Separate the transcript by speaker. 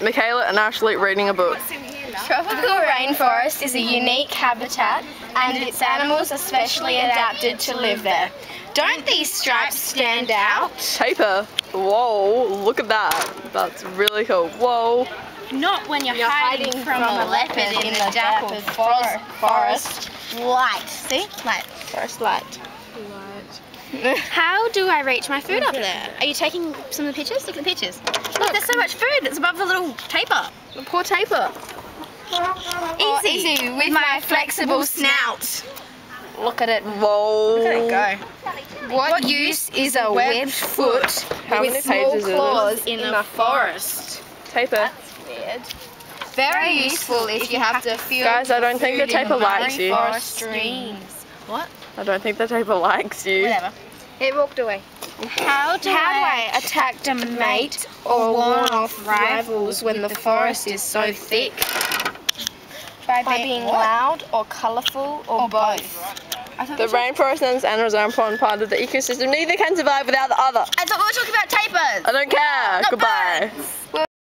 Speaker 1: Michaela and Ashley reading a book.
Speaker 2: Tropical rainforest is a unique habitat and its animals are specially adapted to live there. Don't these stripes stand out?
Speaker 1: Paper. Whoa, look at that. That's really cool. Whoa.
Speaker 2: Not when you're hiding from a leopard in the dappled forest light. See? Light. Forest light. How do I reach my food up there? Are you taking some of the pictures? Look at the pictures. Look, there's so much food. It's above the little taper.
Speaker 1: The poor taper.
Speaker 2: Easy with my flexible snout.
Speaker 1: Look at it. Whoa.
Speaker 2: Look at it go. What use is a webbed foot
Speaker 1: How
Speaker 2: with
Speaker 1: many
Speaker 2: small
Speaker 1: pages is
Speaker 2: claws in a forest?
Speaker 1: Taper.
Speaker 2: Weird. Very useful if you have to feel.
Speaker 1: Guys, I don't think the taper likes you.
Speaker 2: Forest streams. What?
Speaker 1: I don't think the taper likes you.
Speaker 2: Whatever. It walked away. How do I attack a mate or warn off rivals when the forest is so thick? By being loud or colourful or both.
Speaker 1: The rainforest and its animals are an important part of the ecosystem. Neither can survive without the other.
Speaker 2: I thought we were talking about tapers.
Speaker 1: I don't care.
Speaker 2: Not
Speaker 1: Goodbye.
Speaker 2: birds.